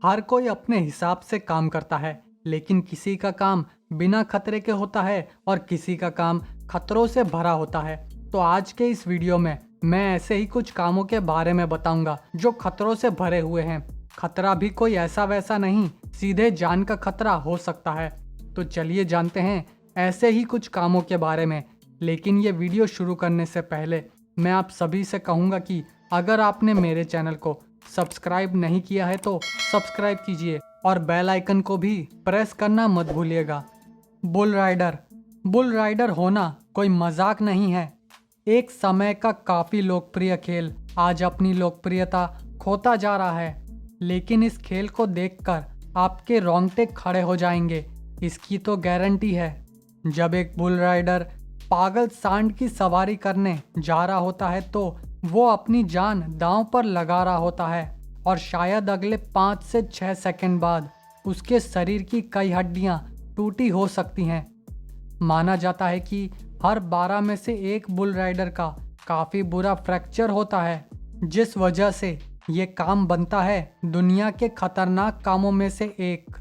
हर कोई अपने हिसाब से काम करता है, लेकिन किसी का काम बिना खतरे के होता है और किसी का काम खतरों से भरा होता है। तो आज के इस वीडियो में मैं ऐसे ही कुछ कामों के बारे में बताऊंगा जो खतरों से भरे हुए हैं। खतरा भी कोई ऐसा वैसा नहीं, सीधे जान का खतरा हो सकता है। तो चलिए जानते हैं ऐसे ही कुछ कामों के बारे में। लेकिन ये वीडियो शुरू करने से पहले मैं आप सभी से कहूँगा कि अगर आपने मेरे चैनल को सब्सक्राइब नहीं किया है तो सब्सक्राइब कीजिए और बेल आइकन को भी प्रेस करना मत भूलिएगा। बुल राइडर होना कोई मजाक नहीं है। एक समय का काफ़ी लोकप्रिय खेल आज अपनी लोकप्रियता खोता जा रहा है, लेकिन इस खेल को देखकर आपके रोंगटे खड़े हो जाएंगे, इसकी तो गारंटी है। जब एक बुल राइडर पागल सांड की सवारी करने जा रहा होता है तो वो अपनी जान दांव पर लगा रहा होता है और शायद अगले 5 से 6 सेकंड बाद उसके शरीर की कई हड्डियां टूटी हो सकती हैं। माना जाता है कि हर 12 में से एक बुल राइडर का काफ़ी बुरा फ्रैक्चर होता है, जिस वजह से ये काम बनता है दुनिया के खतरनाक कामों में से एक।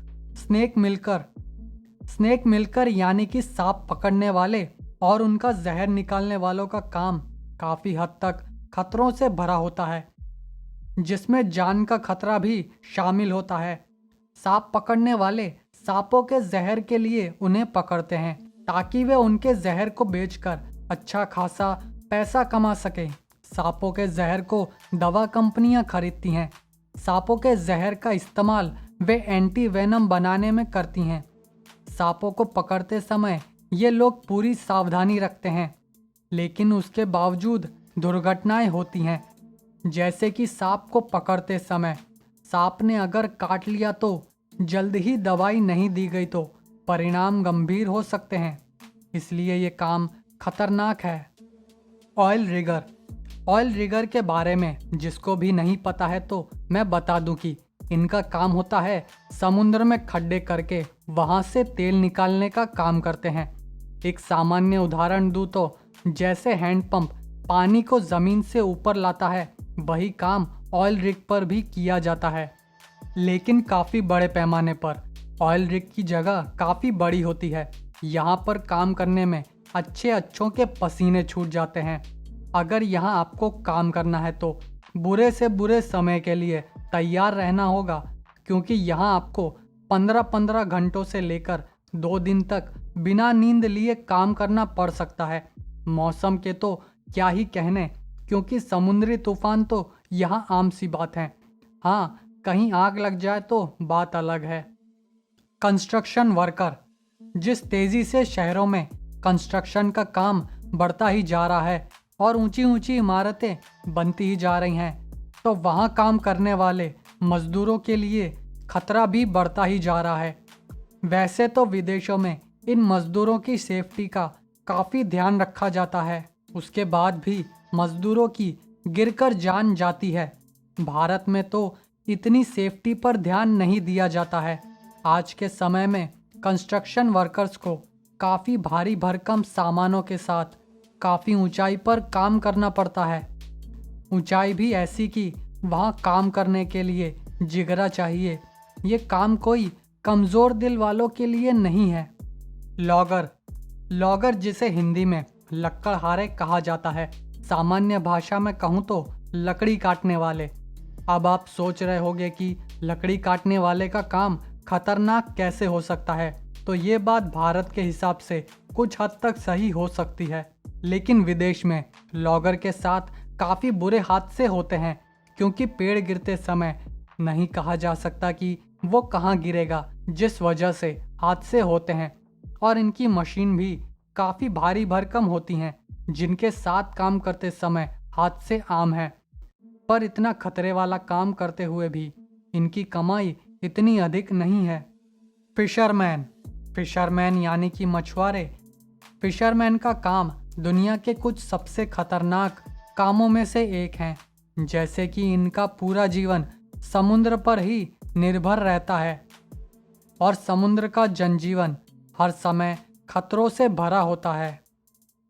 स्नेक मिलकर यानी कि सांप पकड़ने वाले और उनका जहर निकालने वालों का काम काफ़ी हद तक खतरों से भरा होता है, जिसमें जान का खतरा भी शामिल होता है। सांप पकड़ने वाले सांपों के जहर के लिए उन्हें पकड़ते हैं ताकि वे उनके जहर को बेचकर अच्छा खासा पैसा कमा सकें। सांपों के जहर को दवा कंपनियां खरीदती हैं। सांपों के जहर का इस्तेमाल वे एंटी वेनम बनाने में करती हैं। सांपों को पकड़ते समय ये लोग पूरी सावधानी रखते हैं, लेकिन उसके बावजूद दुर्घटनाएं होती हैं। जैसे कि सांप को पकड़ते समय सांप ने अगर काट लिया तो जल्द ही दवाई नहीं दी गई तो परिणाम गंभीर हो सकते हैं, इसलिए ये काम खतरनाक है। ऑयल रिगर के बारे में जिसको भी नहीं पता है तो मैं बता दूं कि इनका काम होता है समुद्र में खड्डे करके वहां से तेल निकालने का काम करते हैं। एक सामान्य उदाहरण दूं तो जैसे हैंडपंप पानी को ज़मीन से ऊपर लाता है, वही काम ऑयल रिग पर भी किया जाता है, लेकिन काफ़ी बड़े पैमाने पर। ऑयल रिग की जगह काफ़ी बड़ी होती है। यहाँ पर काम करने में अच्छों के पसीने छूट जाते हैं। अगर यहाँ आपको काम करना है तो बुरे से बुरे समय के लिए तैयार रहना होगा, क्योंकि यहाँ आपको 15-15 घंटों से लेकर 2 दिन तक बिना नींद लिए काम करना पड़ सकता है। मौसम के तो क्या ही कहने, क्योंकि समुद्री तूफान तो यहाँ आम सी बात है। हाँ, कहीं आग लग जाए तो बात अलग है। Construction worker. जिस तेज़ी से शहरों में कंस्ट्रक्शन का काम बढ़ता ही जा रहा है और ऊंची ऊंची इमारतें बनती ही जा रही हैं, तो वहाँ काम करने वाले मजदूरों के लिए खतरा भी बढ़ता ही जा रहा है। वैसे तो विदेशों में इन मजदूरों की सेफ्टी का काफ़ी ध्यान रखा जाता है, उसके बाद भी मजदूरों की गिरकर जान जाती है। भारत में तो इतनी सेफ्टी पर ध्यान नहीं दिया जाता है। आज के समय में कंस्ट्रक्शन वर्कर्स को काफ़ी भारी भरकम सामानों के साथ काफ़ी ऊंचाई पर काम करना पड़ता है। ऊंचाई भी ऐसी कि वहाँ काम करने के लिए जिगरा चाहिए। ये काम कोई कमज़ोर दिल वालों के लिए नहीं है। लॉगर जिसे हिंदी में लक्कड़हारे कहा जाता है, सामान्य भाषा में कहूँ तो लकड़ी काटने वाले। अब आप सोच रहे होंगे कि लकड़ी काटने वाले का काम खतरनाक कैसे हो सकता है, तो ये बात भारत के हिसाब से कुछ हद तक सही हो सकती है, लेकिन विदेश में लॉगर के साथ काफ़ी बुरे हादसे होते हैं, क्योंकि पेड़ गिरते समय नहीं कहा जा सकता कि वो कहाँ गिरेगा, जिस वजह से हादसे होते हैं। और इनकी मशीन भी काफ़ी भारी भरकम होती हैं, जिनके साथ काम करते समय हादसे आम हैं। पर इतना खतरे वाला काम करते हुए भी इनकी कमाई इतनी अधिक नहीं है। फिशरमैन यानी कि मछुआरे। फिशरमैन का काम दुनिया के कुछ सबसे खतरनाक कामों में से एक हैं, जैसे कि इनका पूरा जीवन समुद्र पर ही निर्भर रहता है और समुद्र का जनजीवन हर समय खतरों से भरा होता है।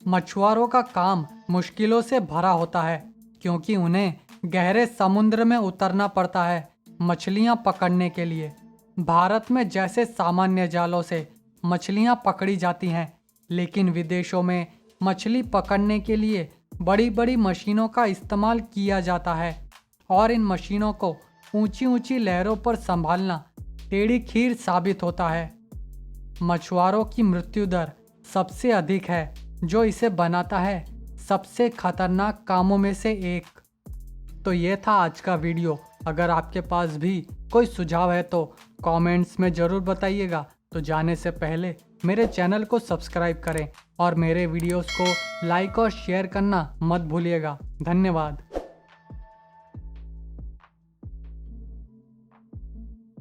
मछुआरों का काम मुश्किलों से भरा होता है, क्योंकि उन्हें गहरे समुद्र में उतरना पड़ता है मछलियां पकड़ने के लिए। भारत में जैसे सामान्य जालों से मछलियां पकड़ी जाती हैं, लेकिन विदेशों में मछली पकड़ने के लिए बड़ी बड़ी मशीनों का इस्तेमाल किया जाता है और इन मशीनों को ऊंची ऊंची लहरों पर संभालना टेढ़ी खीर साबित होता है। मछुआरों की मृत्यु दर सबसे अधिक है, जो इसे बनाता है सबसे खतरनाक कामों में से एक। तो ये था आज का वीडियो। अगर आपके पास भी कोई सुझाव है तो कमेंट्स में ज़रूर बताइएगा। तो जाने से पहले मेरे चैनल को सब्सक्राइब करें और मेरे वीडियोस को लाइक और शेयर करना मत भूलिएगा। धन्यवाद।